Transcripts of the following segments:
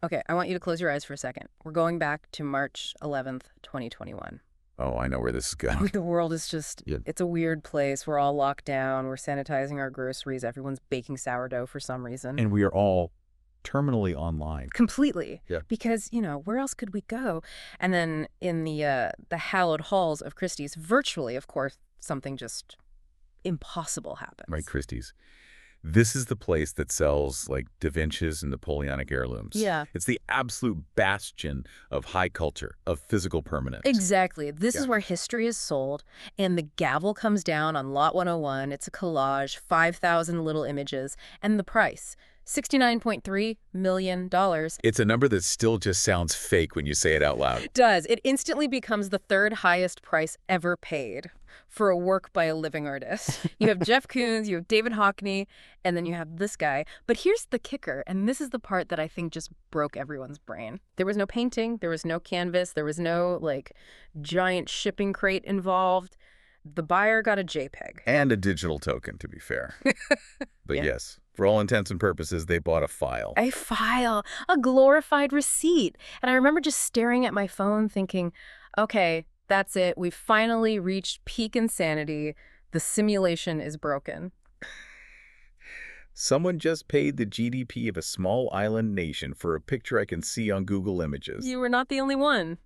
Okay, I want you to close your eyes for a second. We're going back to March 11th, 2021. Oh, I know where this is going. The world is just, Yeah. it's a weird place. We're all locked down. We're sanitizing our groceries. Everyone's baking sourdough for some reason. And we are all terminally online. Completely. Yeah. Because, where else could we go? And then in the hallowed halls of Christie's, virtually, of course, something just impossible happens. Right, Christie's. This is the place that sells, like, Da Vinci's and Napoleonic heirlooms. Yeah. It's the absolute bastion of high culture, of physical permanence. Exactly. This is where history is sold, and the gavel comes down on Lot 101. It's a collage, 5,000 little images, and the price, $69.3 million. It's a number that still just sounds fake when you say it out loud. It does. It instantly becomes the third highest price ever paid for a work by a living artist. You have Jeff Koons, you have David Hockney, and then you have this guy. But here's the kicker, and this is the part that I think just broke everyone's brain. There was no painting, there was no canvas, there was no, giant shipping crate involved. The buyer got a JPEG. And a digital token, to be fair. But yes, for all intents and purposes, they bought a file. A file, a glorified receipt. And I remember just staring at my phone thinking, okay, that's it. We've finally reached peak insanity. The simulation is broken. Someone just paid the GDP of a small island nation for a picture I can see on Google Images. You were not the only one.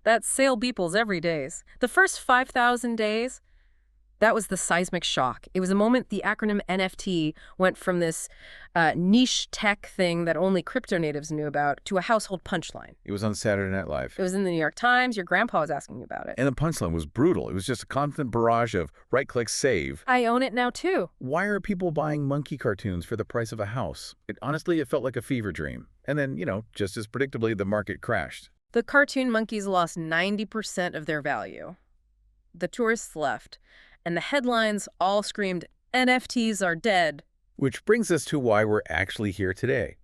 That's sale Beeple's every days. The first 5,000 days, that was the seismic shock. It was a moment the acronym NFT went from this niche tech thing that only crypto natives knew about to a household punchline. It was on Saturday Night Live. It was in the New York Times. Your grandpa was asking you about it. And the punchline was brutal. It was just a constant barrage of right-click save. I own it now, too. Why are people buying monkey cartoons for the price of a house? Honestly, it felt like a fever dream. And then, just as predictably, the market crashed. The cartoon monkeys lost 90% of their value. The tourists left. And the headlines all screamed, NFTs are dead. Which brings us to why we're actually here today.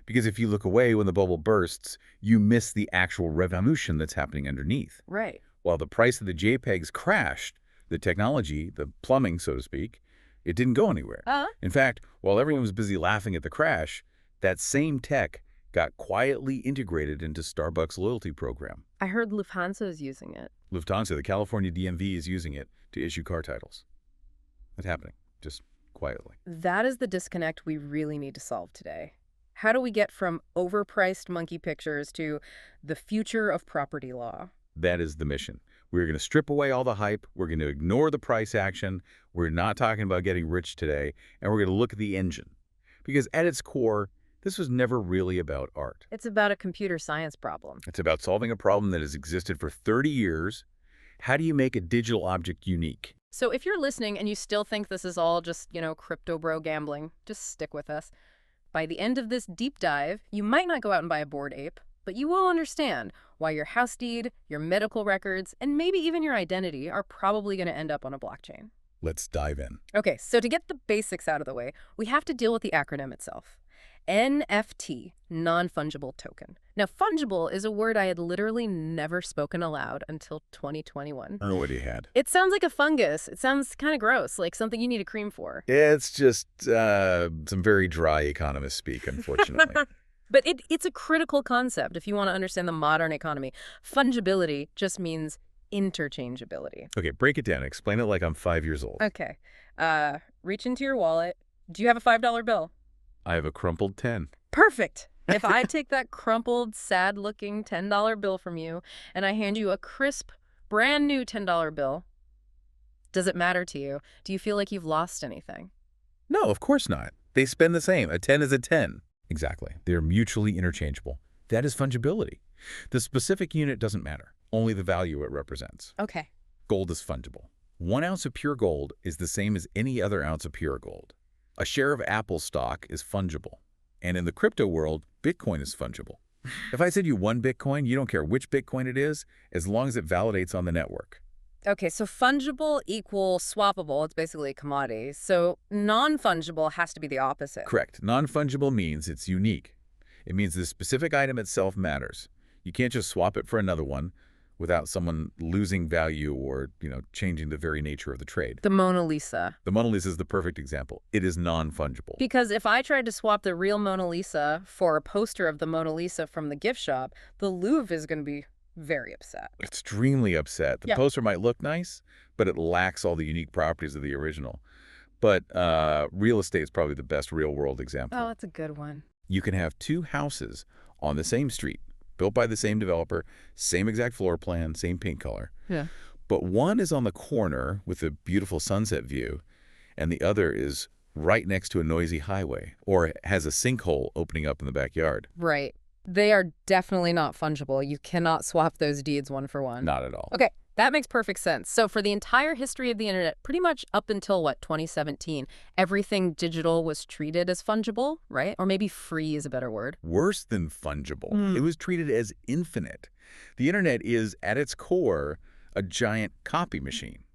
Because if you look away when the bubble bursts, you miss the actual revolution that's happening underneath. Right. While the price of the JPEGs crashed, the technology, the plumbing, so to speak, it didn't go anywhere. In fact, while everyone was busy laughing at the crash, that same tech got quietly integrated into Starbucks' loyalty program. I heard Lufthansa is using it. Lufthansa, the California DMV, is using it to issue car titles. It's happening, just quietly. That is the disconnect we really need to solve today. How do we get from overpriced monkey pictures to the future of property law? That is the mission. We're going to strip away all the hype. We're going to ignore the price action. We're not talking about getting rich today. And we're going to look at the engine. Because at its core, this was never really about art. It's about a computer science problem. It's about solving a problem that has existed for 30 years. How do you make a digital object unique? So if you're listening and you still think this is all just, crypto bro gambling, just stick with us. By the end of this deep dive, you might not go out and buy a Bored Ape, but you will understand why your house deed, your medical records, and maybe even your identity are probably going to end up on a blockchain. Let's dive in. Okay, so to get the basics out of the way, we have to deal with the acronym itself. NFT, Non-Fungible Token. Now, fungible is a word I had literally never spoken aloud until 2021. I know what he had. It sounds like a fungus. It sounds kind of gross, like something you need a cream for. It's just some very dry economist speak, unfortunately. But it's a critical concept if you want to understand the modern economy. Fungibility just means interchangeability. Okay, break it down. Explain it like I'm 5 years old. Okay. Reach into your wallet. Do you have a $5 bill? I have a crumpled 10. Perfect. If I take that crumpled, sad-looking $10 bill from you and I hand you a crisp, brand new $10 bill, does it matter to you? Do you feel like you've lost anything? No, of course not. They spend the same. A 10 is a 10. Exactly. They're mutually interchangeable. That is fungibility. The specific unit doesn't matter, only the value it represents. Okay. Gold is fungible. 1 ounce of pure gold is the same as any other ounce of pure gold. A share of Apple stock is fungible. And in the crypto world, Bitcoin is fungible. If I said you 1 Bitcoin, you don't care which Bitcoin it is, as long as it validates on the network. Okay, so fungible equals swappable. It's basically a commodity. So non-fungible has to be the opposite. Correct. Non-fungible means it's unique. It means the specific item itself matters. You can't just swap it for another one. without someone losing value or, changing the very nature of the trade. The Mona Lisa. The Mona Lisa is the perfect example. It is non-fungible. Because if I tried to swap the real Mona Lisa for a poster of the Mona Lisa from the gift shop, the Louvre is going to be very upset. Extremely upset. The poster might look nice, but it lacks all the unique properties of the original. But real estate is probably the best real-world example. Oh, that's a good one. You can have two houses on the same street, built by the same developer, same exact floor plan, same paint color. Yeah. But one is on the corner with a beautiful sunset view, and the other is right next to a noisy highway, or has a sinkhole opening up in the backyard. Right. They are definitely not fungible. You cannot swap those deeds one for one. Not at all. Okay, that makes perfect sense. So for the entire history of the internet, pretty much up until, 2017, everything digital was treated as fungible, right? Or maybe free is a better word. Worse than fungible. It was treated as infinite. The internet is, at its core, a giant copy machine.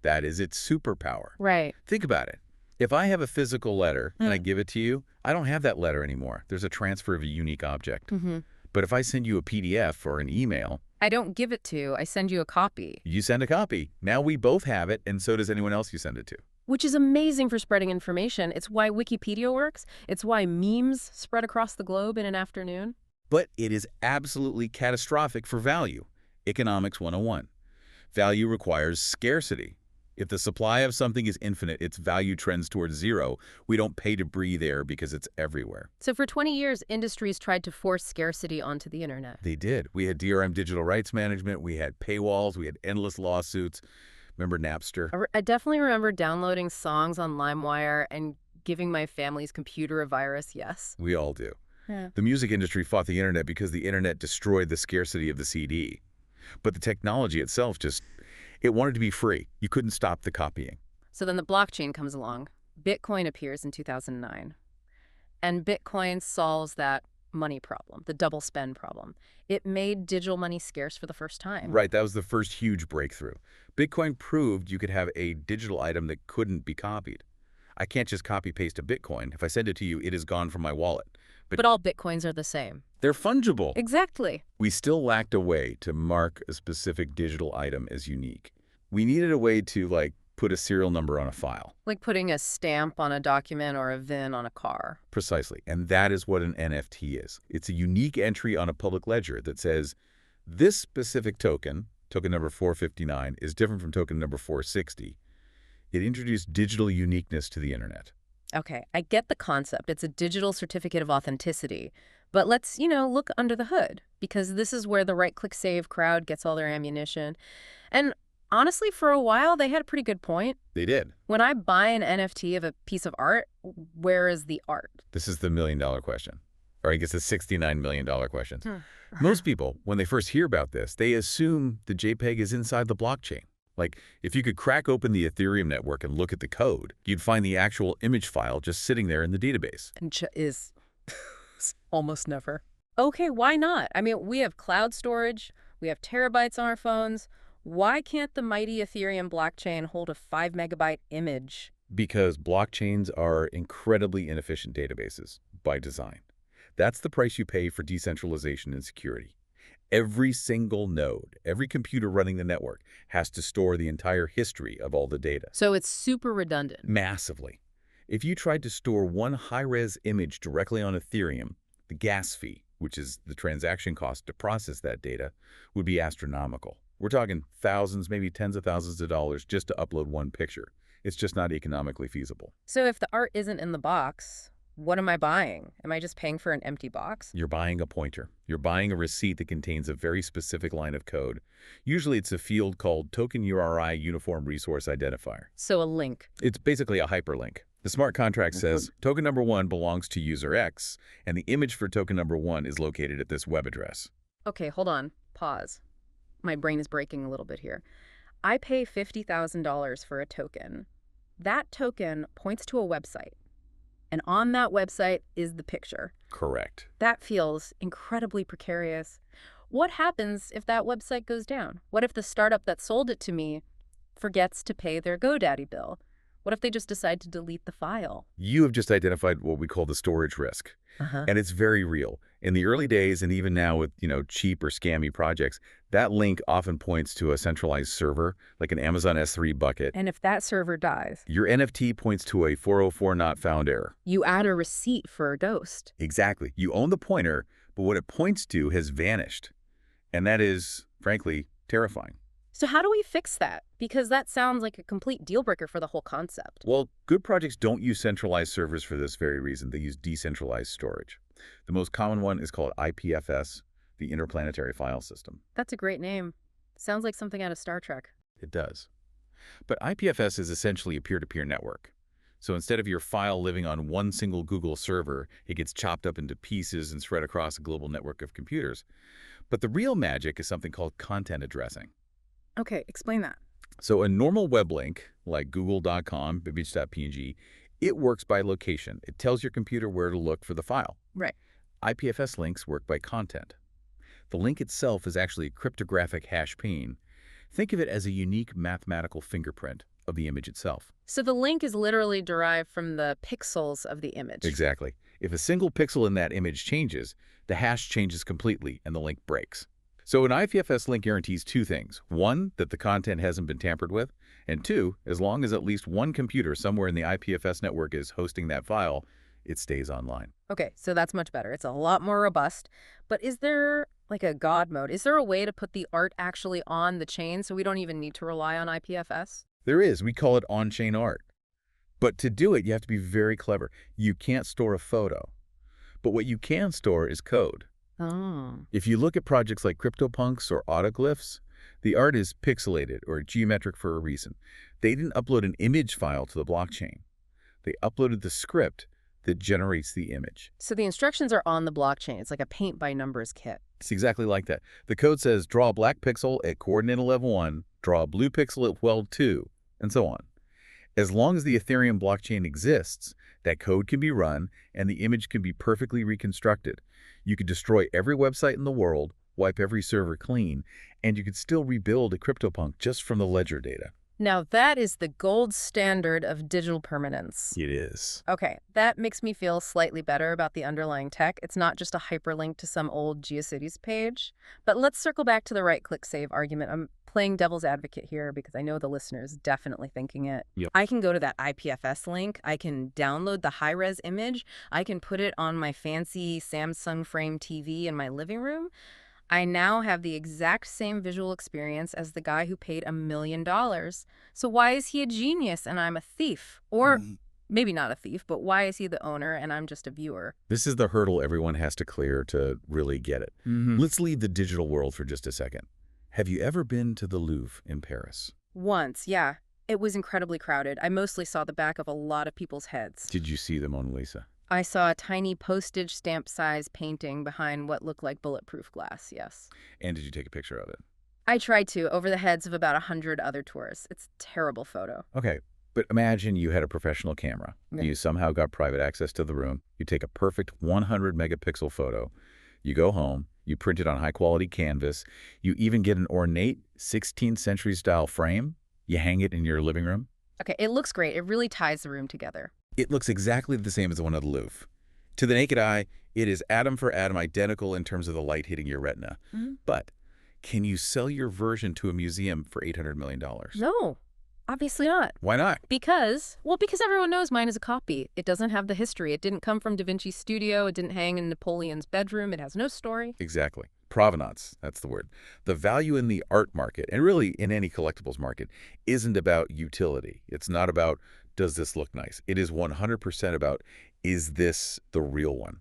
That is its superpower. Right. Think about it. If I have a physical letter and I give it to you, I don't have that letter anymore. There's a transfer of a unique object. But if I send you a PDF or an email, I don't give it to you. I send you a copy. you send a copy. Now we both have it, and so does anyone else you send it to. Which is amazing for spreading information. It's why Wikipedia works. It's why memes spread across the globe in an afternoon. But it is absolutely catastrophic for value. Economics 101. Value requires scarcity. If the supply of something is infinite, its value trends towards zero. We don't pay to breathe air because it's everywhere. So for 20 years, industries tried to force scarcity onto the internet. They did. We had DRM digital rights management. We had paywalls. We had endless lawsuits. Remember Napster? I definitely remember downloading songs on LimeWire and giving my family's computer a virus, yes. We all do. Yeah. The music industry fought the internet because the internet destroyed the scarcity of the CD. But the technology itself it wanted to be free. You couldn't stop the copying. So then the blockchain comes along. Bitcoin appears in 2009. And Bitcoin solves that money problem, the double spend problem. It made digital money scarce for the first time. Right, that was the first huge breakthrough. Bitcoin proved you could have a digital item that couldn't be copied. I can't just copy-paste a Bitcoin. If I send it to you, it is gone from my wallet. But all Bitcoins are the same. They're fungible. Exactly. We still lacked a way to mark a specific digital item as unique. We needed a way to, put a serial number on a file. Like putting a stamp on a document or a VIN on a car. Precisely. And that is what an NFT is. It's a unique entry on a public ledger that says, this specific token, token number 459, is different from token number 460. It introduced digital uniqueness to the internet. Okay, I get the concept. It's a digital certificate of authenticity. But let's, look under the hood, because this is where the right-click save crowd gets all their ammunition. And honestly, for a while, they had a pretty good point. They did. When I buy an NFT of a piece of art, where is the art? This is the million-dollar question. Or I guess the $69 million question. Most people, when they first hear about this, they assume the JPEG is inside the blockchain. Like, if you could crack open the Ethereum network and look at the code, you'd find the actual image file just sitting there in the database. And is almost never. Okay, why not? I mean, we have cloud storage. We have terabytes on our phones. Why can't the mighty Ethereum blockchain hold a 5-megabyte image? Because blockchains are incredibly inefficient databases by design. That's the price you pay for decentralization and security. Every single node, every computer running the network has to store the entire history of all the data. So it's super redundant. Massively. If you tried to store one high-res image directly on Ethereum, the gas fee, which is the transaction cost to process that data, would be astronomical. We're talking thousands, maybe tens of thousands of dollars just to upload one picture. It's just not economically feasible. So if the art isn't in the box, what am I buying? Am I just paying for an empty box? You're buying a pointer. You're buying a receipt that contains a very specific line of code. Usually it's a field called Token URI Uniform Resource Identifier. So a link. It's basically a hyperlink. The smart contract says token number 1 belongs to user X, and the image for token number 1 is located at this web address. Okay, hold on. Pause. My brain is breaking a little bit here. I pay $50,000 for a token. That token points to a website. And on that website is the picture. Correct. That feels incredibly precarious. What happens if that website goes down? What if the startup that sold it to me forgets to pay their GoDaddy bill? What if they just decide to delete the file? You have just identified what we call the storage risk. And it's very real. In the early days, and even now with, cheap or scammy projects, that link often points to a centralized server, like an Amazon S3 bucket. And if that server dies, Your NFT points to a 404 not found error. you add a receipt for a ghost. Exactly. You own the pointer, but what it points to has vanished. And that is, frankly, terrifying. So how do we fix that? Because that sounds like a complete deal breaker for the whole concept. Well, good projects don't use centralized servers for this very reason. They use decentralized storage. The most common one is called IPFS, the Interplanetary File System. That's a great name. Sounds like something out of Star Trek. It does. But IPFS is essentially a peer-to-peer network. So instead of your file living on one single Google server, it gets chopped up into pieces and spread across a global network of computers. But the real magic is something called content addressing. Okay, explain that. So a normal web link, like google.com, image.png, it works by location. It tells your computer where to look for the file. Right. IPFS links work by content. The link itself is actually a cryptographic hash pane. Think of it as a unique mathematical fingerprint of the image itself. So the link is literally derived from the pixels of the image. Exactly. If a single pixel in that image changes, the hash changes completely and the link breaks. So an IPFS link guarantees two things. One, that the content hasn't been tampered with. And two, as long as at least one computer somewhere in the IPFS network is hosting that file, it stays online. Okay, so that's much better. It's a lot more robust. But is there like a God mode? Is there a way to put the art actually on the chain so we don't even need to rely on IPFS? There is. We call it on-chain art. But to do it, you have to be very clever. You can't store a photo. But what you can store is code. Oh. If you look at projects like CryptoPunks or Autoglyphs, the art is pixelated or geometric for a reason. They didn't upload an image file to the blockchain. They uploaded the script that generates the image. So the instructions are on the blockchain. It's like a paint-by-numbers kit. It's exactly like that. The code says draw a black pixel at coordinate level 1, draw a blue pixel at well 2, and so on. As long as the Ethereum blockchain exists, that code can be run and the image can be perfectly reconstructed. You could destroy every website in the world, wipe every server clean, and you could still rebuild a CryptoPunk just from the ledger data. Now that is the gold standard of digital permanence. It is. Okay, that makes me feel slightly better about the underlying tech. It's not just a hyperlink to some old GeoCities page. But let's circle back to the right-click save argument. I'm playing devil's advocate here because I know the listener is definitely thinking it. Yep. I can go to that IPFS link. I can download the high-res image. I can put it on my fancy Samsung frame TV in my living room. I now have the exact same visual experience as the guy who paid $1 million. So why is he a genius and I'm a thief? Or maybe not a thief, but why is he the owner and I'm just a viewer? This is the hurdle everyone has to clear to really get it. Let's leave the digital world for just a second. Have you ever been to the Louvre in Paris? Once, yeah. It was incredibly crowded. I mostly saw the back of a lot of people's heads. Did you see the Mona Lisa? I saw a tiny postage stamp size painting behind what looked like bulletproof glass, yes. And did you take a picture of it? I tried to, over the heads of about 100 other tourists. It's a terrible photo. Okay, but imagine you had a professional camera. Yeah. You somehow got private access to the room. You take a perfect 100 megapixel photo. You go home. You print it on high-quality canvas. You even get an ornate 16th century style frame. You hang it in your living room. Okay, it looks great. It really ties the room together. It looks exactly the same as the one at the Louvre. To the naked eye, it is atom for atom identical in terms of the light hitting your retina. But can you sell your version to a museum for $800 million? No, obviously not. Why not? Because everyone knows mine is a copy. It doesn't have the history. It didn't come from Da Vinci's studio. It didn't hang in Napoleon's bedroom. It has no story. Exactly. Provenance, that's the word. The value in the art market, and really in any collectibles market, isn't about utility. It's not about, does this look nice? It is 100% about, is this the real one?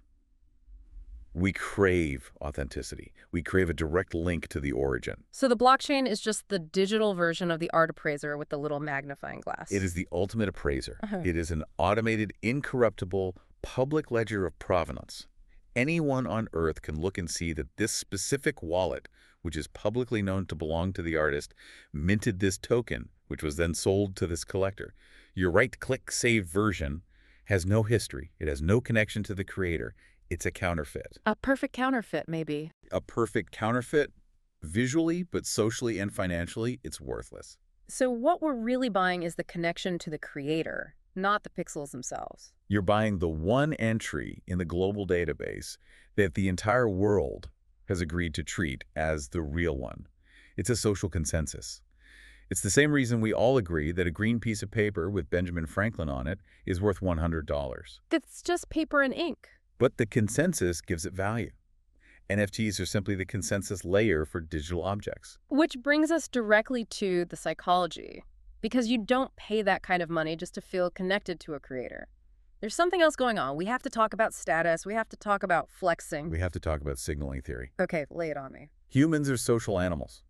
We crave authenticity. We crave a direct link to the origin. So the blockchain is just the digital version of the art appraiser with the little magnifying glass. It is the ultimate appraiser. It is an automated, incorruptible, public ledger of provenance. Anyone on Earth can look and see that this specific wallet, which is publicly known to belong to the artist, minted this token, which was then sold to this collector. Your right-click save version has no history. It has no connection to the creator. It's a counterfeit. A perfect counterfeit, maybe. A perfect counterfeit, visually, but socially and financially, it's worthless. So what we're really buying is the connection to the creator. not the pixels themselves. You're buying the one entry in the global database that the entire world has agreed to treat as the real one. It's a social consensus. It's the same reason we all agree that a green piece of paper with Benjamin Franklin on it is worth $100. That's just paper and ink. But the consensus gives it value. NFTs are simply the consensus layer for digital objects. Which brings us directly to the psychology. Because you don't pay that kind of money just to feel connected to a creator. There's something else going on. We have to talk about status. We have to talk about flexing. We have to talk about signaling theory. Okay, lay it on me. Humans are social animals.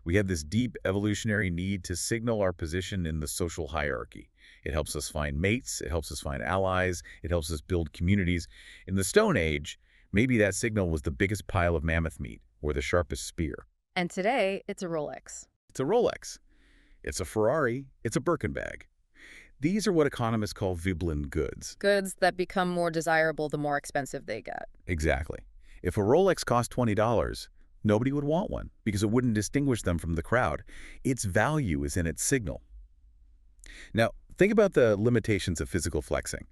We have this deep evolutionary need to signal our position in the social hierarchy. It helps us find mates. It helps us find allies. It helps us build communities. In the Stone Age, maybe that signal was the biggest pile of mammoth meat or the sharpest spear. And today, it's a Rolex. It's a Rolex. It's a Ferrari. It's a Birkin bag. These are what economists call Veblen goods. Goods that become more desirable the more expensive they get. Exactly. If a Rolex cost $20, nobody would want one because it wouldn't distinguish them from the crowd. Its value is in its signal. Now, think about the limitations of physical flexing.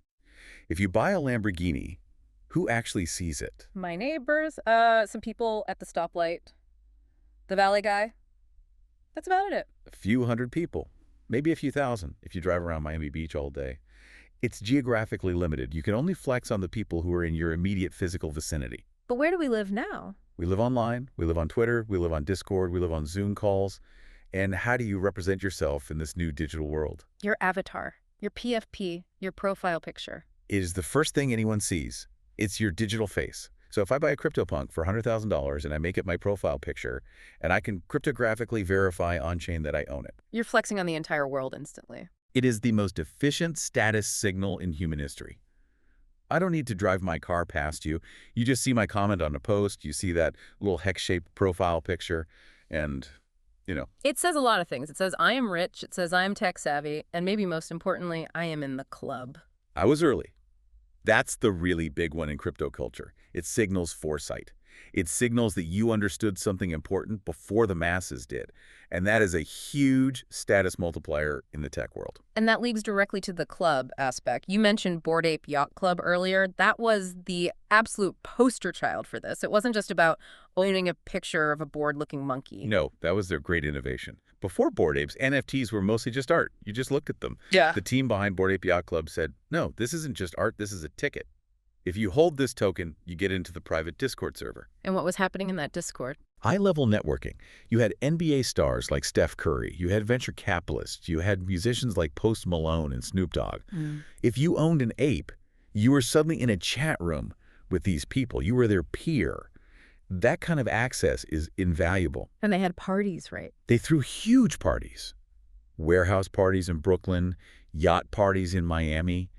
If you buy a Lamborghini, who actually sees it? My neighbors, some people at the stoplight, the valet guy. That's about it. A few hundred people, maybe a few thousand if you drive around Miami Beach all day. It's geographically limited. You can only flex on the people who are in your immediate physical vicinity. But where do we live now? We live online, we live on Twitter, we live on Discord, we live on Zoom calls. And how do you represent yourself in this new digital world? Your avatar, your PFP, your profile picture. It is the first thing anyone sees. It's your digital face. So if I buy a CryptoPunk for $100,000 and I make it my profile picture, and I can cryptographically verify on-chain that I own it. You're flexing on the entire world instantly. It is the most efficient status signal in human history. I don't need to drive my car past you. You just see my comment on a post, you see that little hex-shaped profile picture, and, you know. It says a lot of things. It says, I am rich. It says, I am tech-savvy. And maybe most importantly, I am in the club. I was early. That's the really big one in crypto culture. It signals foresight. It signals that you understood something important before the masses did. And that is a huge status multiplier in the tech world. And that leads directly to the club aspect. You mentioned Bored Ape Yacht Club earlier. That was the absolute poster child for this. It wasn't just about owning a picture of a bored-looking monkey. No, that was their great innovation. Before Bored Apes, NFTs were mostly just art. You just looked at them. Yeah. The team behind Bored Ape Yacht Club said, no, this isn't just art, this is a ticket. If you hold this token, you get into the private Discord server. And what was happening in that Discord? High-level networking. You had NBA stars like Steph Curry. You had venture capitalists. You had musicians like Post Malone and Snoop Dogg. If you owned an ape, you were suddenly in a chat room with these people. You were their peer. That kind of access is invaluable. And they had parties, right? They threw huge parties. Warehouse parties in Brooklyn, yacht parties in Miami,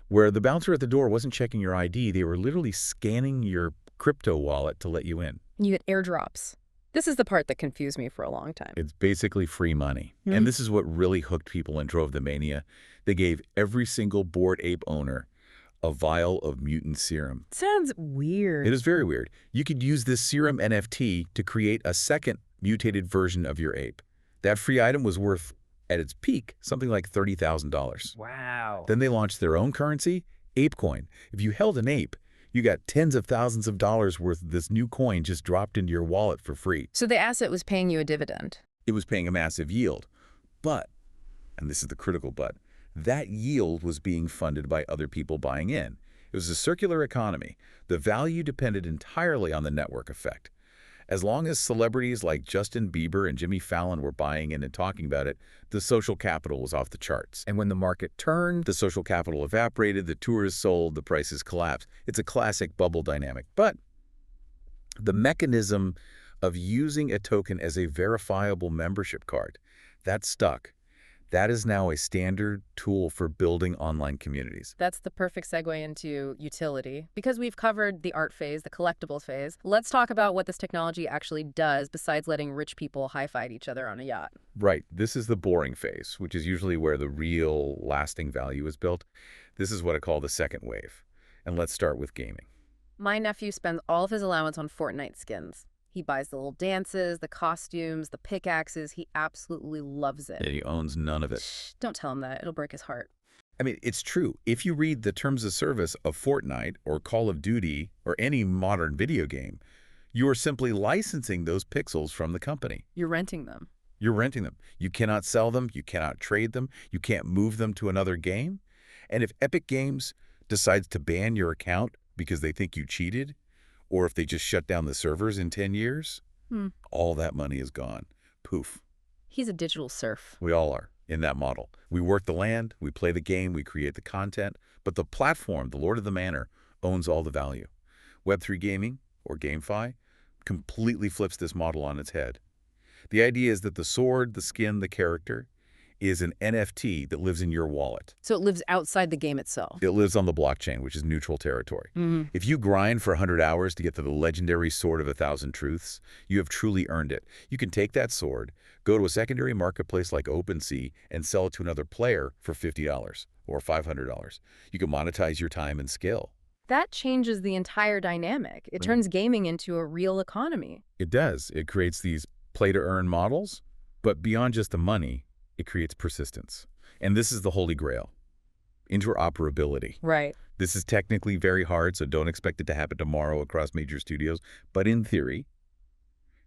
where the bouncer at the door wasn't checking your ID. They were literally scanning your crypto wallet to let you in. You get airdrops. This is the part that confused me for a long time. It's basically free money. And this is what really hooked people and drove the mania. They gave every single Bored Ape owner a vial of mutant serum. Sounds weird. It is very weird. You could use this serum NFT to create a second mutated version of your ape. That free item was worth, at its peak, something like $30,000. Wow. Then they launched their own currency, ApeCoin. If you held an ape, you got tens of thousands of dollars worth of this new coin just dropped into your wallet for free. So the asset was paying you a dividend. It was paying a massive yield. But, and this is the critical but, that yield was being funded by other people buying in. It was a circular economy. The value depended entirely on the network effect. As long as celebrities like Justin Bieber and Jimmy Fallon were buying in and talking about it, the social capital was off the charts. And when the market turned, the social capital evaporated, the tours sold, the prices collapsed. It's a classic bubble dynamic. But the mechanism of using a token as a verifiable membership card, that stuck. That is now a standard tool for building online communities. That's the perfect segue into utility. Because we've covered the art phase, the collectibles phase, let's talk about what this technology actually does besides letting rich people high-five each other on a yacht. Right. This is the boring phase, which is usually where the real lasting value is built. This is what I call the second wave. And let's start with gaming. My nephew spends all of his allowance on Fortnite skins. He buys the little dances, the costumes, the pickaxes. He absolutely loves it. And he owns none of it. Shh, don't tell him that. It'll break his heart. I mean, it's true. If you read the terms of service of Fortnite or Call of Duty or any modern video game, you are simply licensing those pixels from the company. You're renting them. You're renting them. You cannot sell them. You cannot trade them. You can't move them to another game. And if Epic Games decides to ban your account because they think you cheated, or if they just shut down the servers in 10 years, all that money is gone. Poof. He's a digital serf. We all are in that model. We work the land, we play the game, we create the content, but the platform, the Lord of the Manor, owns all the value. Web3 gaming, or GameFi, completely flips this model on its head. The idea is that the sword, the skin, the character is an NFT that lives in your wallet. So it lives outside the game itself. It lives on the blockchain, which is neutral territory. If you grind for 100 hours to get to the legendary Sword of 1,000 Truths, you have truly earned it. You can take that sword, go to a secondary marketplace like OpenSea, and sell it to another player for $50 or $500. You can monetize your time and skill. That changes the entire dynamic. It turns gaming into a real economy. It does. It creates these play-to-earn models, but beyond just the money, it creates persistence. And this is the holy grail. Interoperability. Right. This is technically very hard, so don't expect it to happen tomorrow across major studios. But in theory,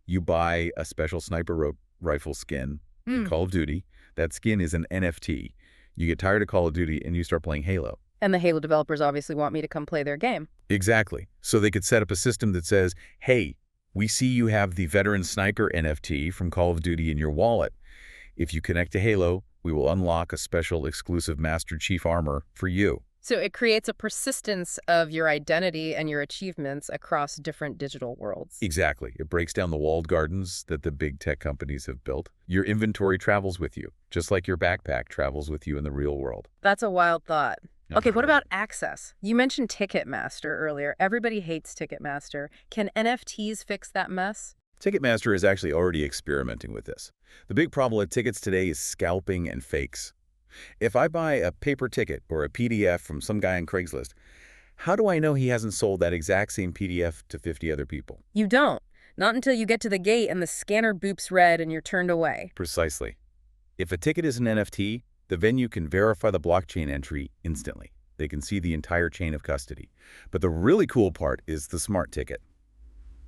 you buy a special sniper rifle skin in Call of Duty. That skin is an NFT. You get tired of Call of Duty and you start playing Halo. And the Halo developers obviously want me to come play their game. Exactly. So they could set up a system that says, hey, we see you have the veteran sniper NFT from Call of Duty in your wallet. If you connect to Halo, we will unlock a special exclusive Master Chief armor for you. So it creates a persistence of your identity and your achievements across different digital worlds. Exactly. It breaks down the walled gardens that the big tech companies have built. Your inventory travels with you, just like your backpack travels with you in the real world. That's a wild thought. Okay, what about access? You mentioned Ticketmaster earlier. Everybody hates Ticketmaster. Can NFTs fix that mess? Ticketmaster is actually already experimenting with this. The big problem with tickets today is scalping and fakes. If I buy a paper ticket or a PDF from some guy on Craigslist, how do I know he hasn't sold that exact same PDF to 50 other people? You don't. Not until you get to the gate and the scanner boops red and you're turned away. Precisely. If a ticket is an NFT, the venue can verify the blockchain entry instantly. They can see the entire chain of custody. But the really cool part is the smart ticket.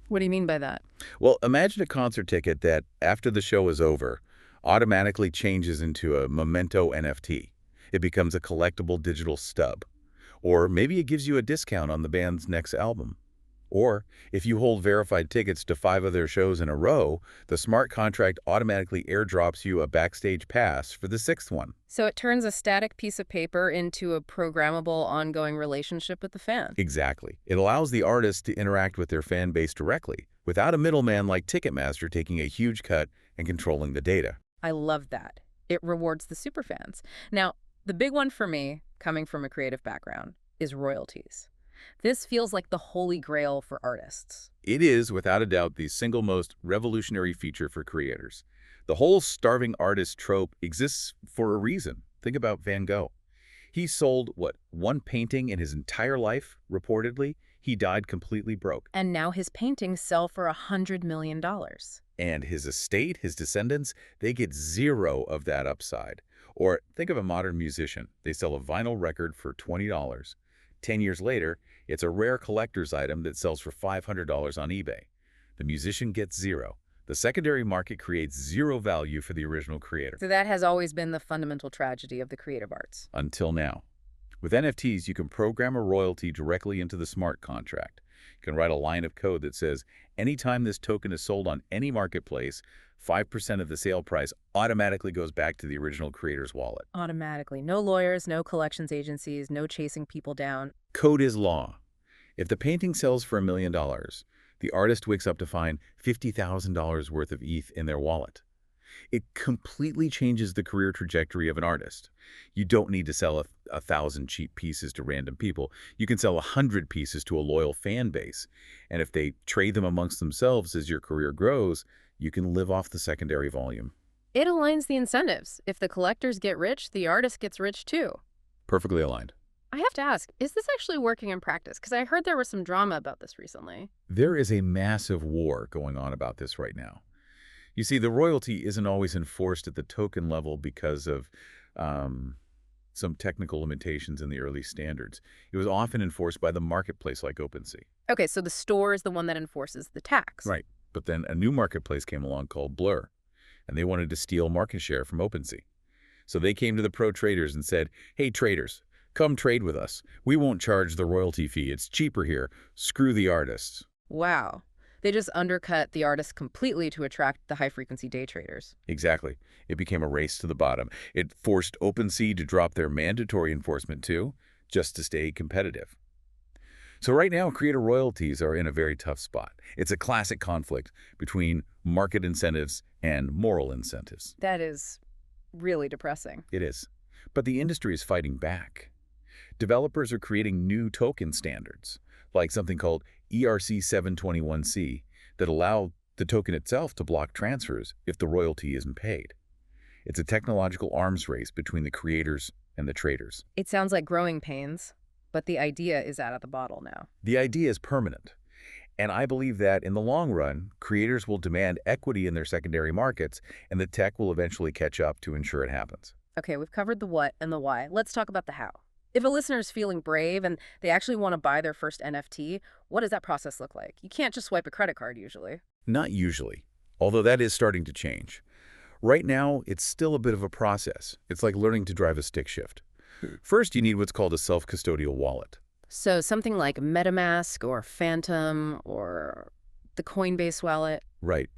What do you mean by that? Well, imagine a concert ticket that, after the show is over, automatically changes into a memento NFT. It becomes a collectible digital stub. Or maybe it gives you a discount on the band's next album. Or, if you hold verified tickets to 5 of their shows in a row, the smart contract automatically airdrops you a backstage pass for the 6th one. So it turns a static piece of paper into a programmable, ongoing relationship with the fan. Exactly. It allows the artist to interact with their fan base directly, without a middleman like Ticketmaster taking a huge cut and controlling the data. I love that. It rewards the superfans. Now, the big one for me, coming from a creative background, is royalties. This feels like the holy grail for artists. It is, without a doubt, the single most revolutionary feature for creators. The whole starving artist trope exists for a reason. Think about Van Gogh. He sold, one painting in his entire life, reportedly. He died completely broke. And now his paintings sell for $100 million. And his estate, his descendants, they get zero of that upside. Or think of a modern musician. They sell a vinyl record for $20. 10 years later, it's a rare collector's item that sells for $500 on eBay. The musician gets zero. The secondary market creates zero value for the original creator. So that has always been the fundamental tragedy of the creative arts. Until now. With NFTs, you can program a royalty directly into the smart contract. You can write a line of code that says, anytime this token is sold on any marketplace, 5% of the sale price automatically goes back to the original creator's wallet. Automatically. No lawyers, no collections agencies, no chasing people down. Code is law. If the painting sells for $1 million, the artist wakes up to find $50,000 worth of ETH in their wallet. It completely changes the career trajectory of an artist. You don't need to sell 1,000 cheap pieces to random people. You can sell 100 pieces to a loyal fan base. And if they trade them amongst themselves as your career grows, you can live off the secondary volume. It aligns the incentives. If the collectors get rich, the artist gets rich too. Perfectly aligned. I have to ask, is this actually working in practice? Because I heard there was some drama about this recently. There is a massive war going on about this right now. You see, the royalty isn't always enforced at the token level because of some technical limitations in the early standards. It was often enforced by the marketplace like OpenSea. Okay, so the store is the one that enforces the tax. Right. But then a new marketplace came along called Blur, and they wanted to steal market share from OpenSea. So they came to the pro traders and said, hey, traders, come trade with us. We won't charge the royalty fee. It's cheaper here. Screw the artists. Wow. They just undercut the artists completely to attract the high-frequency day traders. Exactly. It became a race to the bottom. It forced OpenSea to drop their mandatory enforcement too, just to stay competitive. So right now, creator royalties are in a very tough spot. It's a classic conflict between market incentives and moral incentives. That is really depressing. It is. But the industry is fighting back. Developers are creating new token standards, like something called ERC 721C, that allow the token itself to block transfers if the royalty isn't paid. It's a technological arms race between the creators and the traders. It sounds like growing pains, but the idea is out of the bottle now. The idea is permanent. And I believe that in the long run, creators will demand equity in their secondary markets, and the tech will eventually catch up to ensure it happens. Okay, we've covered the what and the why. Let's talk about the how. If a listener is feeling brave and they actually want to buy their first NFT, what does that process look like? You can't just swipe a credit card usually. Not usually, although that is starting to change. Right now, it's still a bit of a process. It's like learning to drive a stick shift. First, you need what's called a self-custodial wallet. So something like MetaMask or Phantom or the Coinbase wallet. Right.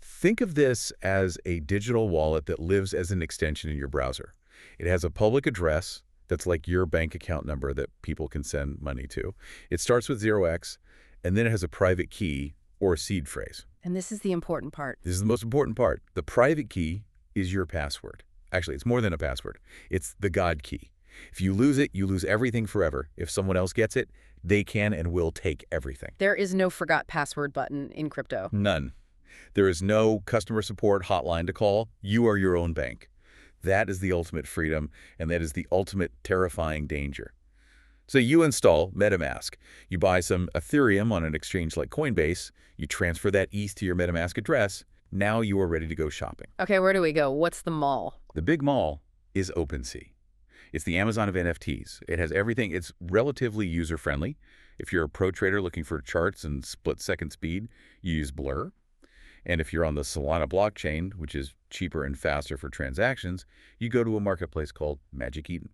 Think of this as a digital wallet that lives as an extension in your browser. It has a public address that's like your bank account number that people can send money to. It starts with 0x, and then it has a private key or a seed phrase. And this is the important part. This is the most important part. The private key is your password. Actually, it's more than a password. It's the God key. If you lose it, you lose everything forever. If someone else gets it, they can and will take everything. There is no forgot password button in crypto. None. There is no customer support hotline to call. You are your own bank. That is the ultimate freedom, and that is the ultimate terrifying danger. So you install MetaMask. You buy some Ethereum on an exchange like Coinbase. You transfer that ETH to your MetaMask address. Now you are ready to go shopping. Okay, where do we go? What's the mall? The big mall is OpenSea. It's the Amazon of NFTs. It has everything. It's relatively user-friendly. If you're a pro trader looking for charts and split-second speed, you use Blur. And if you're on the Solana blockchain, which is cheaper and faster for transactions, you go to a marketplace called Magic Eden.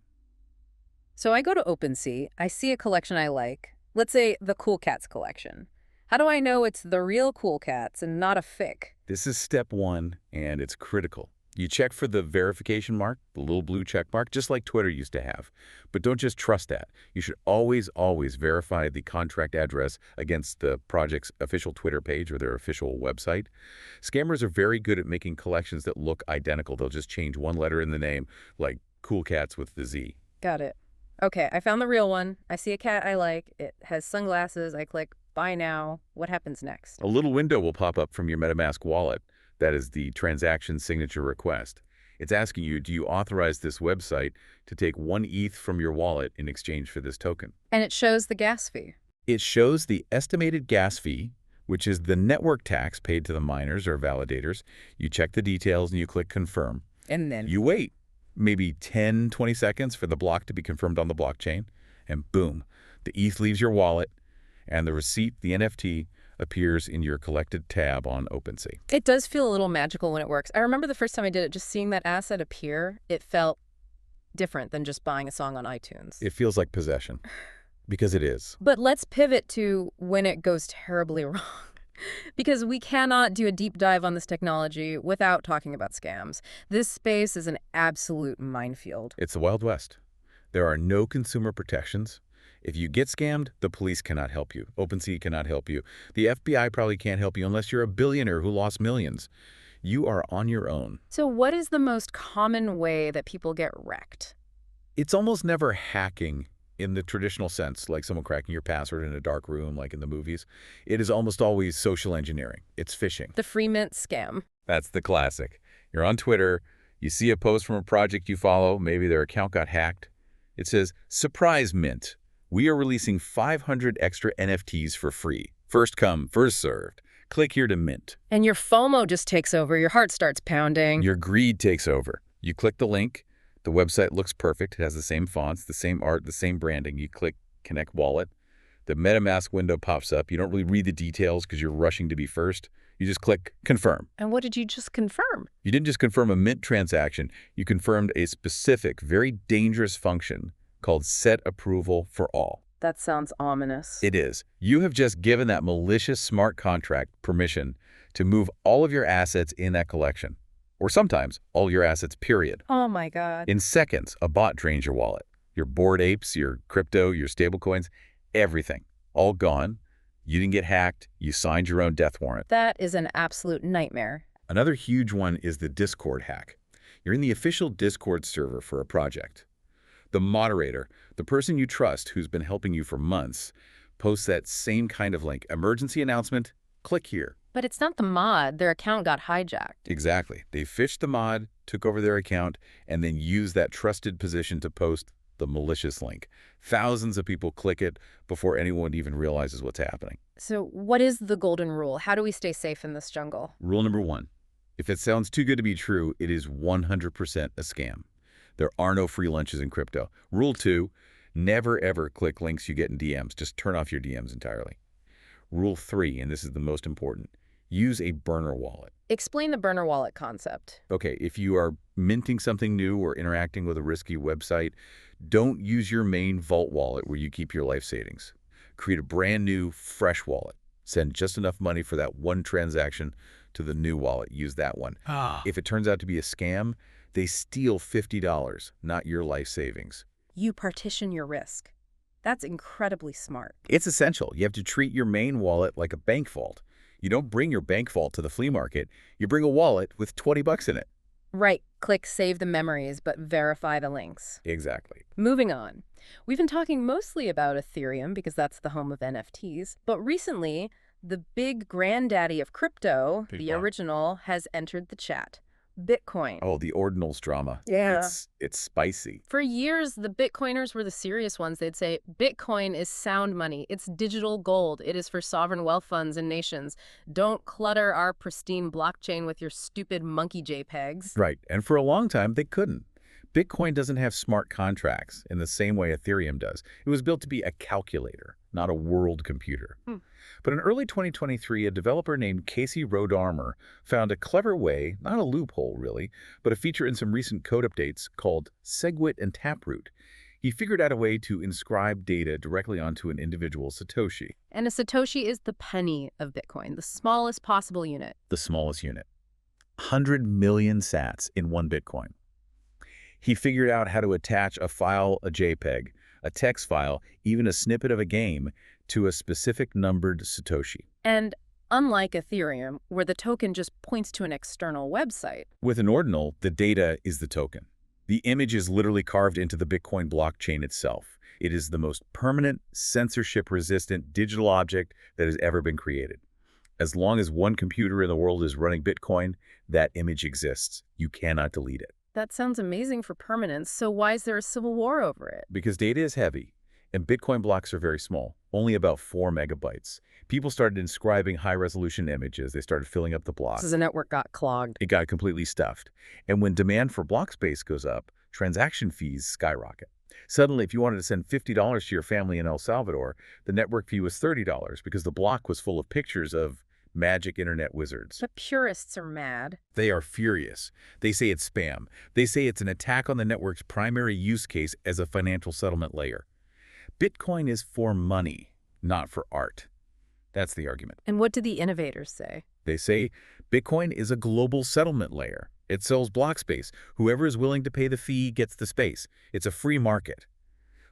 So I go to OpenSea, I see a collection I like. Let's say the Cool Cats collection. How do I know it's the real Cool Cats and not a fic? This is step one, and it's critical. You check for the verification mark, the little blue check mark, just like Twitter used to have. But don't just trust that. You should always, always verify the contract address against the project's official Twitter page or their official website. Scammers are very good at making collections that look identical. They'll just change one letter in the name, like Cool Cats with the Z. Got it. Okay, I found the real one. I see a cat I like. It has sunglasses. I click buy now. What happens next? A little window will pop up from your MetaMask wallet. That is the transaction signature request. It's asking you, do you authorize this website to take 1 ETH from your wallet in exchange for this token? And it shows the gas fee. It shows the estimated gas fee, which is the network tax paid to the miners or validators. You check the details and you click confirm. And then You wait maybe 10, 20 seconds for the block to be confirmed on the blockchain, and boom, the ETH leaves your wallet, and the receipt, the NFT, appears in your collected tab on OpenSea. It does feel a little magical when it works. I remember the first time I did it, just seeing that asset appear, it felt different than just buying a song on iTunes. It feels like possession, because it is. But let's pivot to when it goes terribly wrong. Because we cannot do a deep dive on this technology without talking about scams. This space is an absolute minefield. It's the Wild West. There are no consumer protections. If you get scammed, the police cannot help you. OpenSea cannot help you. The FBI probably can't help you unless you're a billionaire who lost millions. You are on your own. So what is the most common way that people get wrecked? It's almost never hacking in the traditional sense, like someone cracking your password in a dark room like in the movies. It is almost always social engineering. It's phishing. The free mint scam. That's the classic. You're on Twitter, you see a post from a project you follow, maybe their account got hacked. It says, "Surprise mint. We are releasing 500 extra NFTs for free. First come, first served. Click here to mint." And your FOMO just takes over. Your heart starts pounding. Your greed takes over. You click the link. The website looks perfect. It has the same fonts, the same art, the same branding. You click Connect Wallet. The MetaMask window pops up. You don't really read the details because you're rushing to be first. You just click Confirm. And what did you just confirm? You didn't just confirm a mint transaction. You confirmed a specific, very dangerous function called Set Approval for All. That sounds ominous. It is. You have just given that malicious smart contract permission to move all of your assets in that collection. Or sometimes all your assets, period. Oh my God. In seconds, a bot drains your wallet. Your Bored Apes, your crypto, your stablecoins, everything. All gone. You didn't get hacked. You signed your own death warrant. That is an absolute nightmare. Another huge one is the Discord hack. You're in the official Discord server for a project. The moderator, the person you trust who's been helping you for months, posts that same kind of link. Emergency announcement, click here. But it's not the mod. Their account got hijacked. Exactly. They phished the mod, took over their account, and then used that trusted position to post the malicious link. Thousands of people click it before anyone even realizes what's happening. So what is the golden rule? How do we stay safe in this jungle? Rule number 1. If it sounds too good to be true, it is 100% a scam. There are no free lunches in crypto. Rule 2, never ever click links you get in DMs. Just turn off your DMs entirely. Rule 3, and this is the most important, use a burner wallet. Explain the burner wallet concept. Okay, if you are minting something new or interacting with a risky website, don't use your main vault wallet where you keep your life savings. Create a brand new, fresh wallet. Send just enough money for that one transaction to the new wallet. Use that one. If it turns out to be a scam, they steal $50, not your life savings. You partition your risk. That's incredibly smart. It's essential. You have to treat your main wallet like a bank vault. You don't bring your bank vault to the flea market. You bring a wallet with 20 bucks in it. Right. Click Save the Memories, but verify the links. Exactly. Moving on. We've been talking mostly about Ethereum because that's the home of NFTs. But recently, the big granddaddy of crypto, the original, has entered the chat. Bitcoin. Oh, the ordinals drama. Yeah. It's spicy. For years, the Bitcoiners were the serious ones. They'd say, Bitcoin is sound money. It's digital gold. It is for sovereign wealth funds and nations. Don't clutter our pristine blockchain with your stupid monkey JPEGs. Right. And for a long time, they couldn't. Bitcoin doesn't have smart contracts in the same way Ethereum does. It was built to be a calculator, not a world computer. But in early 2023, a developer named Casey Rodarmer found a clever way, not a loophole really, but a feature in some recent code updates called SegWit and Taproot. He figured out a way to inscribe data directly onto an individual Satoshi. And a Satoshi is the penny of Bitcoin, the smallest possible unit. The smallest unit. 100 million sats in one Bitcoin. He figured out how to attach a file, a JPEG, a text file, even a snippet of a game, to a specific numbered Satoshi. And unlike Ethereum, where the token just points to an external website. With an ordinal, the data is the token. The image is literally carved into the Bitcoin blockchain itself. It is the most permanent, censorship-resistant digital object that has ever been created. As long as one computer in the world is running Bitcoin, that image exists. You cannot delete it. That sounds amazing for permanence, so why is there a civil war over it? Because data is heavy, and Bitcoin blocks are very small, only about 4 megabytes. People started inscribing high-resolution images. They started filling up the block. So the network got clogged. It got completely stuffed. And when demand for block space goes up, transaction fees skyrocket. Suddenly, if you wanted to send $50 to your family in El Salvador, the network fee was $30 because the block was full of pictures of magic internet wizards. But purists are mad. They are furious. They say it's spam. They say it's an attack on the network's primary use case as a financial settlement layer. Bitcoin is for money, not for art. That's the argument. And what do the innovators say? They say Bitcoin is a global settlement layer. It sells block space. Whoever is willing to pay the fee gets the space. It's a free market.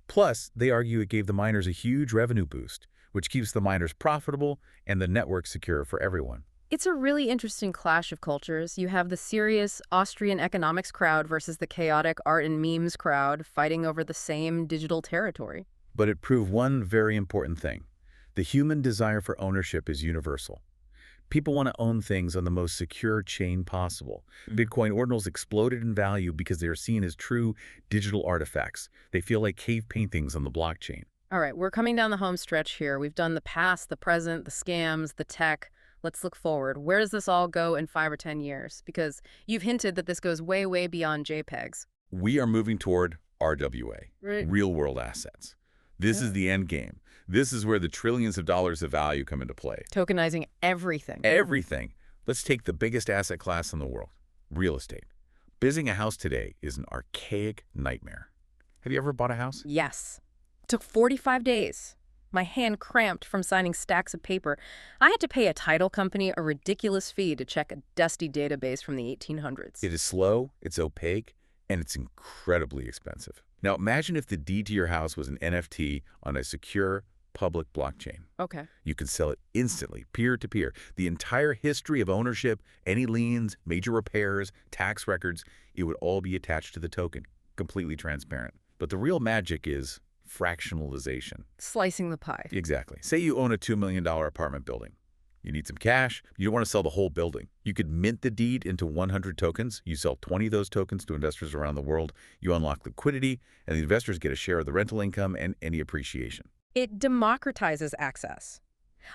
Plus, they argue it gave the miners a huge revenue boost, which keeps the miners profitable and the network secure for everyone. It's a really interesting clash of cultures. You have the serious Austrian economics crowd versus the chaotic art and memes crowd fighting over the same digital territory. But it proved one very important thing. The human desire for ownership is universal. People want to own things on the most secure chain possible. Bitcoin ordinals exploded in value because they are seen as true digital artifacts. They feel like cave paintings on the blockchain. All right, we're coming down the home stretch here. We've done the past, the present, the scams, the tech. Let's look forward. Where does this all go in 5 or 10 years? Because you've hinted that this goes way, way beyond JPEGs. We are moving toward RWA, Right. real-world assets. This is the end game. This is where the trillions of dollars of value come into play. Tokenizing everything. Everything. Let's take the biggest asset class in the world, real estate. Building a house today is an archaic nightmare. Have you ever bought a house? Yes. Took 45 days. My hand cramped from signing stacks of paper. I had to pay a title company a ridiculous fee to check a dusty database from the 1800s. It is slow, it's opaque, and it's incredibly expensive. Now imagine if the deed to your house was an NFT on a secure public blockchain. Okay. You can sell it instantly, peer-to-peer. The entire history of ownership, any liens, major repairs, tax records, it would all be attached to the token, completely transparent. But the real magic is fractionalization. Slicing the pie. Exactly. Say you own a $2 million apartment building. You need some cash. You don't want to sell the whole building. You could mint the deed into 100 tokens. You sell 20 of those tokens to investors around the world. You unlock liquidity, and the investors get a share of the rental income and any appreciation. It democratizes access.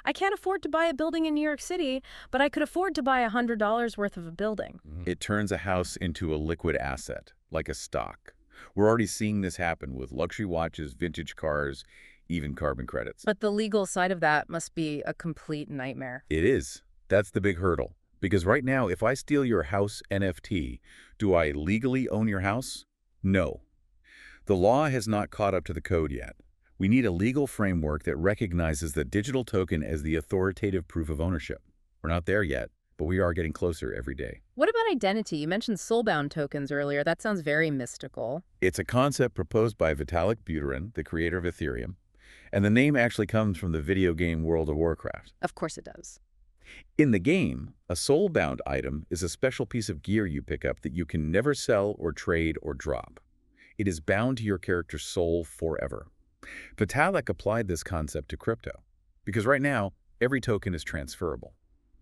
I can't afford to buy a building in New York City, but I could afford to buy $100 worth of a building. It turns a house into a liquid asset, like a stock. We're already seeing this happen with luxury watches, vintage cars, even carbon credits. But the legal side of that must be a complete nightmare. It is. That's the big hurdle. Because right now, if I steal your house NFT, do I legally own your house? No. The law has not caught up to the code yet. We need a legal framework that recognizes the digital token as the authoritative proof of ownership. We're not there yet, but we are getting closer every day. What about identity? You mentioned soulbound tokens earlier. That sounds very mystical. It's a concept proposed by Vitalik Buterin, the creator of Ethereum, and the name actually comes from the video game World of Warcraft. Of course it does. In the game, a soulbound item is a special piece of gear you pick up that you can never sell or trade or drop. It is bound to your character's soul forever. Vitalik applied this concept to crypto, because right now, every token is transferable.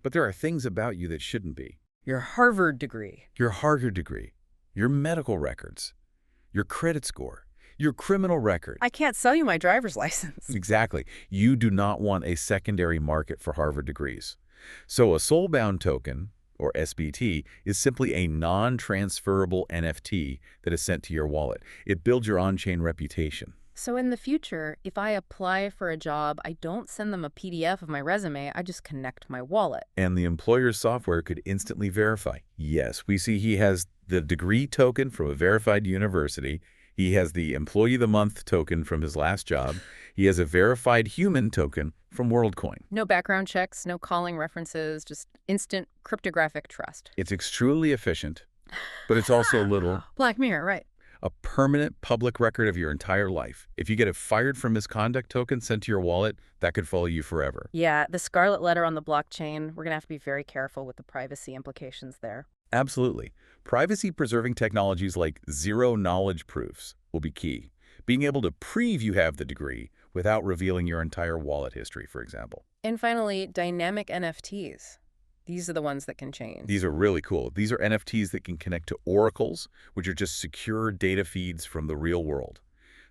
But there are things about you that shouldn't be. Your Harvard degree. Your Harvard degree, your medical records, your credit score, your criminal record. I can't sell you my driver's license. Exactly. You do not want a secondary market for Harvard degrees. So a soulbound token, or SBT, is simply a non-transferable NFT that is sent to your wallet. It builds your on-chain reputation. So in the future, if I apply for a job, I don't send them a PDF of my resume, I just connect my wallet. And the employer's software could instantly verify. Yes, we see he has the degree token from a verified university. He has the Employee of the Month token from his last job. He has a verified human token from WorldCoin. No background checks, no calling references, just instant cryptographic trust. It's extremely efficient, but it's also a little Black Mirror, right. a permanent public record of your entire life. If you get a fired from misconduct token sent to your wallet, that could follow you forever. Yeah, the scarlet letter on the blockchain, we're going to have to be very careful with the privacy implications there. Absolutely. Privacy-preserving technologies like zero-knowledge proofs will be key. Being able to prove you have the degree without revealing your entire wallet history, for example. And finally, dynamic NFTs. These are the ones that can change. These are really cool. These are NFTs that can connect to oracles, which are just secure data feeds from the real world.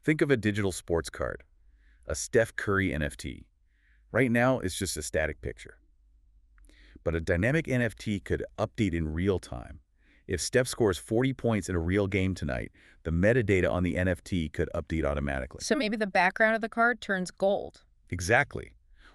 Think of a digital sports card, a Steph Curry NFT. Right now, it's just a static picture. But a dynamic NFT could update in real time. If Steph scores 40 points in a real game tonight, the metadata on the NFT could update automatically. So maybe the background of the card turns gold. Exactly.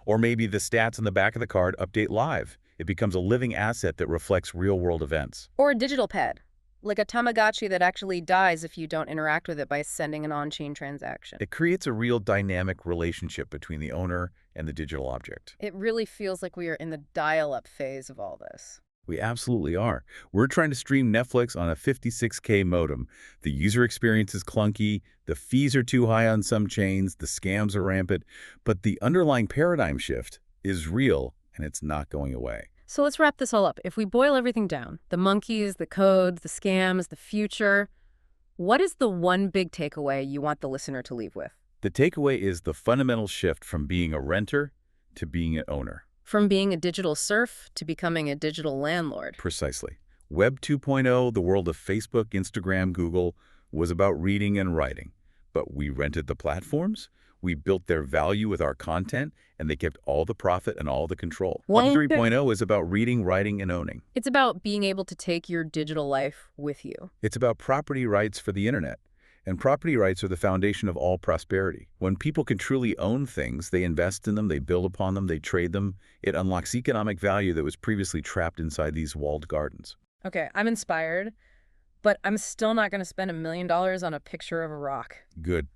Or maybe the stats on the back of the card update live. It becomes a living asset that reflects real-world events. Or a digital pet, like a Tamagotchi that actually dies if you don't interact with it by sending an on-chain transaction. It creates a real dynamic relationship between the owner and the digital object. It really feels like we are in the dial-up phase of all this. We absolutely are. We're trying to stream Netflix on a 56K modem. The user experience is clunky, the fees are too high on some chains, the scams are rampant, but the underlying paradigm shift is real and it's not going away. So let's wrap this all up. If we boil everything down, the monkeys, the codes, the scams, the future, what is the one big takeaway you want the listener to leave with? The takeaway is the fundamental shift from being a renter to being an owner. From being a digital serf to becoming a digital landlord. Precisely. Web 2.0, the world of Facebook, Instagram, Google, was about reading and writing. But we rented the platforms, We built their value with our content, and they kept all the profit and all the control. What? Web 3.0 is about reading, writing, and owning. It's about being able to take your digital life with you. It's about property rights for the internet. And property rights are the foundation of all prosperity. When people can truly own things, they invest in them, they build upon them, they trade them. It unlocks economic value that was previously trapped inside these walled gardens. Okay, I'm inspired, but I'm still not going to spend $1 million on a picture of a rock. Good.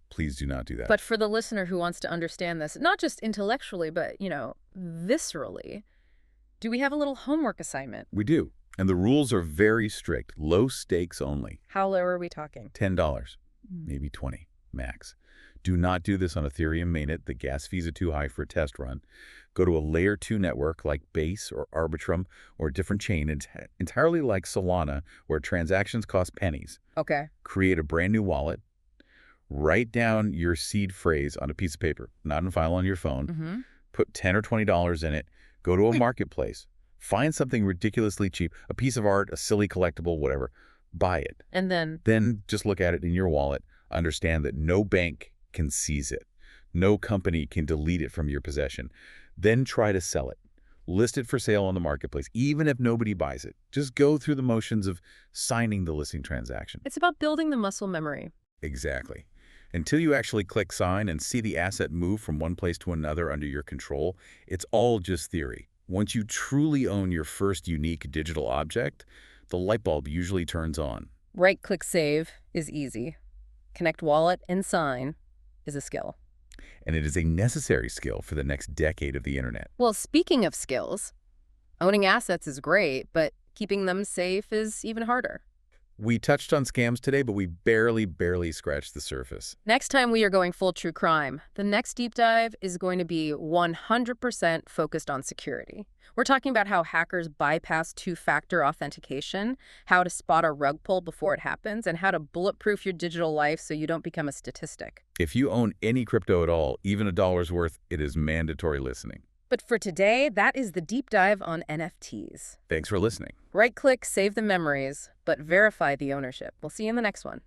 Please do not do that. But for the listener who wants to understand this, not just intellectually, but, viscerally, do we have a little homework assignment? We do. And the rules are very strict. Low stakes only. How low are we talking? $10, maybe $20 max. Do not do this on Ethereum mainnet. The gas fees are too high for a test run. Go to a layer 2 network like Base or Arbitrum or a different chain entirely like Solana where transactions cost pennies. Okay. Create a brand new wallet. Write down your seed phrase on a piece of paper, not in a file on your phone. Put $10 or $20 in it. Go to a marketplace. Find something ridiculously cheap, a piece of art, a silly collectible, whatever. Buy it. And then? Then just look at it in your wallet. Understand that no bank can seize it. No company can delete it from your possession. Then try to sell it. List it for sale on the marketplace, even if nobody buys it. Just go through the motions of signing the listing transaction. It's about building the muscle memory. Exactly. Until you actually click sign and see the asset move from one place to another under your control, it's all just theory. Once you truly own your first unique digital object, the light bulb usually turns on. Right-click save is easy. Connect wallet and sign is a skill. And it is a necessary skill for the next decade of the internet. Well, speaking of skills, owning assets is great, but keeping them safe is even harder. We touched on scams today, but we barely scratched the surface. Next time we are going full true crime. The next deep dive is going to be 100% focused on security. We're talking about how hackers bypass two-factor authentication, how to spot a rug pull before it happens, and how to bulletproof your digital life so you don't become a statistic. If you own any crypto at all, even $1's worth, it is mandatory listening. But for today, that is the deep dive on NFTs. Thanks for listening. Right-click, save the memories, but verify the ownership. We'll see you in the next one.